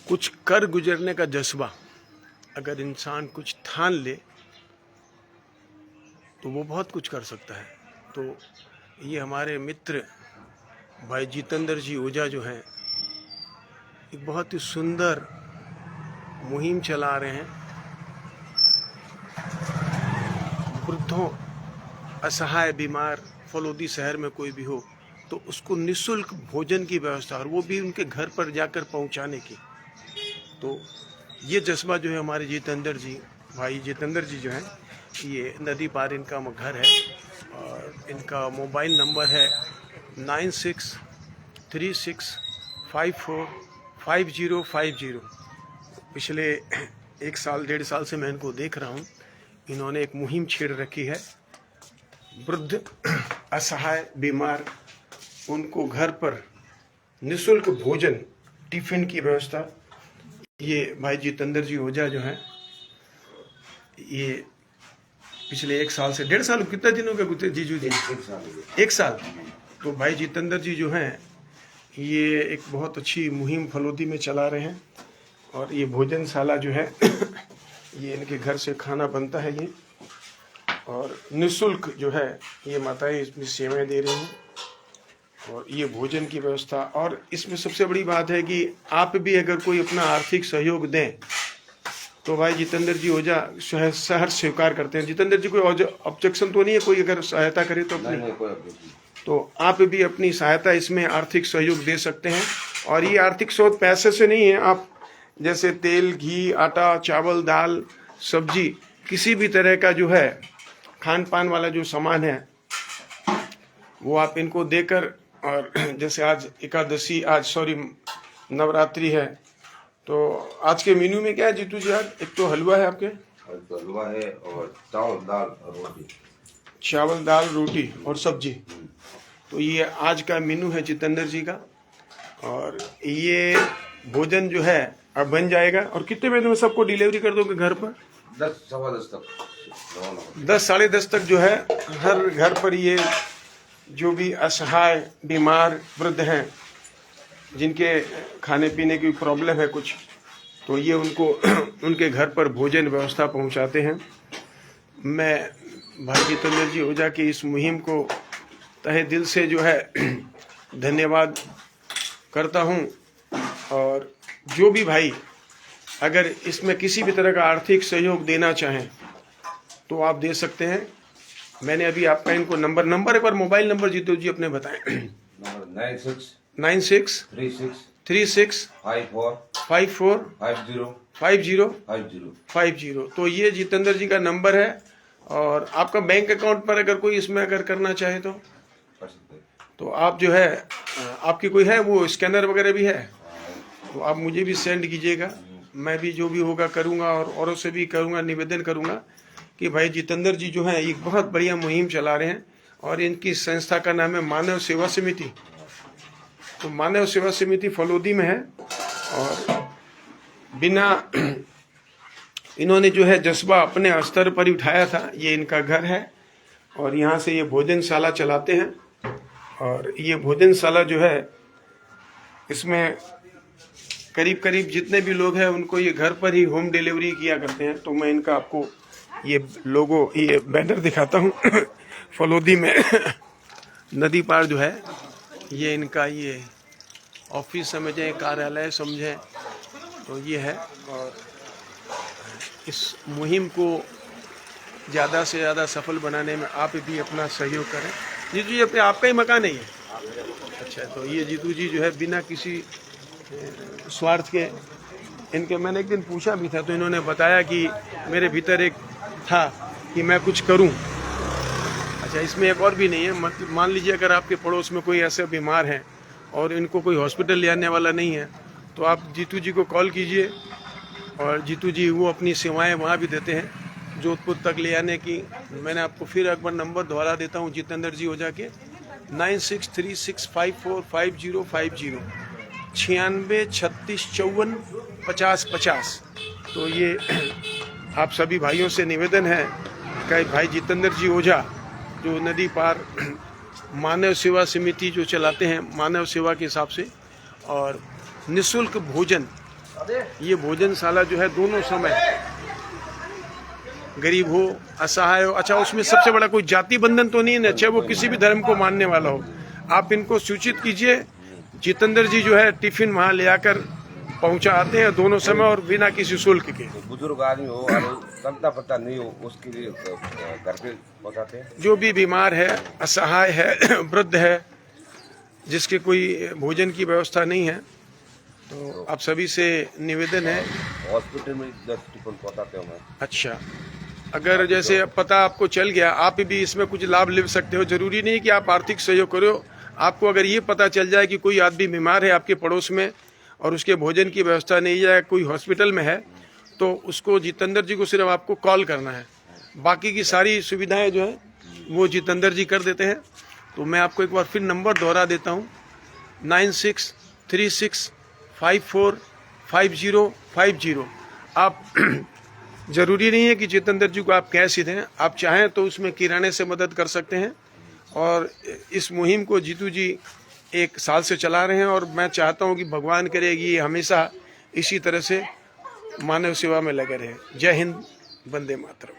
कुछ कर गुजरने का जज्बा अगर इंसान कुछ ठान ले तो वो बहुत कुछ कर सकता है। तो ये हमारे मित्र भाई जितेंद्र जी ओझा जो हैं, एक बहुत ही सुंदर मुहिम चला रहे हैं। वृद्धों, असहाय, बीमार फलौदी शहर में कोई भी हो तो उसको निःशुल्क भोजन की व्यवस्था, और वो भी उनके घर पर जाकर पहुंचाने की। तो ये जज्बा जो है हमारे जितेंद्र जी, भाई जितेंद्र जी जो हैं, ये नदी पार इनका घर है और इनका मोबाइल नंबर है 9636545050। पिछले 1-1.5 साल से मैं इनको देख रहा हूँ। इन्होंने एक मुहिम छेड़ रखी है। वृद्ध, असहाय, बीमार, उनको घर पर निःशुल्क भोजन, टिफिन की व्यवस्था। ये भाई जितेंद्र जी ओझा जो हैं, ये पिछले 1 साल से 1.5 साल, कितने दिनों के गुजरे जीजू जी? 1 साल। तो भाई जितेंद्र जी जो हैं, ये एक बहुत अच्छी मुहिम फलौदी में चला रहे हैं। और ये भोजनशाला जो है ये इनके घर से खाना बनता है ये, और निःशुल्क जो है ये माताएं इसमें सेवाएं दे रही हैं और ये भोजन की व्यवस्था। और इसमें सबसे बड़ी बात है कि आप भी अगर कोई अपना आर्थिक सहयोग दें तो भाई जितेंद्र जी ओझा सहर्ष स्वीकार करते हैं। जितेंद्र जी, कोई ऑब्जेक्शन तो नहीं है? कोई अगर सहायता करे तो अपनी, तो आप भी अपनी सहायता इसमें आर्थिक सहयोग दे सकते हैं। और ये आर्थिक सहयोग पैसे से नहीं है। आप जैसे तेल, घी, आटा, चावल, दाल, सब्जी, किसी भी तरह का जो है खान पान वाला जो सामान है वो आप इनको देकर, और जैसे आज एकादशी, नवरात्रि है, तो आज के मेन्यू में क्या है जीतू जी? आज एक तो हलवा है आपके, हलवा है और चावल दाल और रोटी, चावल दाल रोटी और सब्जी। तो ये आज का मेन्यू है जितेंद्र जी का। और ये भोजन जो है अब बन जाएगा। और कितने बजे में सबको डिलीवरी कर दोगे घर पर? 10-10 तक, 10-10:30 तक जो है हर घर पर ये जो भी असहाय, बीमार वृद्ध हैं, जिनके खाने पीने की प्रॉब्लम है कुछ, तो ये उनको उनके घर पर भोजन व्यवस्था पहुंचाते हैं। मैं भाई जितेंद्र जी ओझा की इस मुहिम को तहे दिल से जो है धन्यवाद करता हूं। और जो भी भाई अगर इसमें किसी भी तरह का आर्थिक सहयोग देना चाहें तो आप दे सकते हैं। मैंने अभी आपका इनको नंबर एक बार मोबाइल नंबर जीतू जी अपने बताएं। नंबर 9636545050। तो ये जितेंद्र जी का नंबर है। और आपका बैंक अकाउंट पर अगर कोई इसमें अगर करना चाहे तो आप जो है, आपकी कोई है वो स्कैनर वगैरह भी है, तो आप मुझे भी सेंड कीजिएगा। मैं भी जो भी होगा करूँगा और औरों से भी करूँगा, निवेदन करूँगा कि भाई जितेंद्र जी जो है एक बहुत बढ़िया मुहिम चला रहे हैं। और इनकी संस्था का नाम है मानव सेवा समिति। तो मानव सेवा समिति फलौदी में है। और बिना इन्होंने जो है जज्बा अपने स्तर पर ही उठाया था। ये इनका घर है और यहाँ से ये भोजनशाला चलाते हैं। और ये भोजनशाला जो है, इसमें करीब करीब जितने भी लोग हैं उनको ये घर पर ही होम डिलीवरी किया करते हैं। तो मैं इनका आपको ये लोगो, ये बैनर दिखाता हूँ फलौदी में नदी पार जो है, ये इनका ये ऑफिस समझें, कार्यालय समझें, तो ये है। और इस मुहिम को ज़्यादा से ज़्यादा सफल बनाने में आप भी अपना सहयोग करें। जीतू जी, अपने आपका ही मकान है ये? अच्छा, तो ये जीतू जी जो है बिना किसी स्वार्थ के, इनके मैंने एक दिन पूछा भी था तो इन्होंने बताया कि मेरे भीतर एक था कि मैं कुछ करूं। अच्छा, इसमें एक और भी नहीं है। मतलब मान लीजिए अगर आपके पड़ोस में कोई ऐसे बीमार हैं और इनको कोई हॉस्पिटल ले आने वाला नहीं है तो आप जीतू जी को कॉल कीजिए और जीतू जी वो अपनी सेवाएं वहाँ भी देते हैं, जोधपुर तक ले आने की। मैंने आपको फिर एक बार नंबर दोहरा देता हूँ जितेंद्र जी ओझा के, 9636545050, 9636545050। तो ये आप सभी भाइयों से निवेदन है कि भाई जितेंद्र जी ओझा जो नदी पार मानव सेवा समिति जो चलाते हैं, मानव सेवा के हिसाब से, और निःशुल्क भोजन ये भोजनशाला जो है दोनों समय, गरीब हो, असहाय हो, अच्छा उसमें सबसे बड़ा कोई जाति बंधन तो नहीं है ना, चाहे वो किसी भी धर्म को मानने वाला हो, आप इनको सूचित कीजिए। जितेंद्र जी जो है टिफिन वहाँ ले आकर पहुँचाते हैं दोनों समय और बिना किसी शुल्क के। बुजुर्ग आदमी हो और चलता पता नहीं हो उसके लिए घर पे पहुँचाते हैं। जो भी बीमार है, असहाय है, वृद्ध है, जिसके कोई भोजन की व्यवस्था नहीं है, तो आप सभी से निवेदन है। हॉस्पिटल में 10 टिफिन पहुँचाते हूँ मैं। अच्छा, अगर जैसे पता आपको चल गया, आप भी इसमें कुछ लाभ ले सकते हो। जरूरी नहीं कि आप आर्थिक सहयोग करो। आपको अगर ये पता चल जाए कि कोई आदमी बीमार है आपके पड़ोस में और उसके भोजन की व्यवस्था नहीं है, कोई हॉस्पिटल में है, तो उसको जितेंद्र जी को सिर्फ आपको कॉल करना है। बाकी की सारी सुविधाएं जो है वो जितेंद्र जी कर देते हैं। तो मैं आपको एक बार फिर नंबर दोहरा देता हूँ, 9636545050। आप जरूरी नहीं है कि जितेंद्र जी को आप कैश ही दें, आप चाहें तो उसमें किराने से मदद कर सकते हैं। और इस मुहिम को जीतू जी 1 साल से चला रहे हैं और मैं चाहता हूं कि भगवान करेगी ये हमेशा इसी तरह से मानव सेवा में लगे रहे। जय हिंद, वंदे मातरम।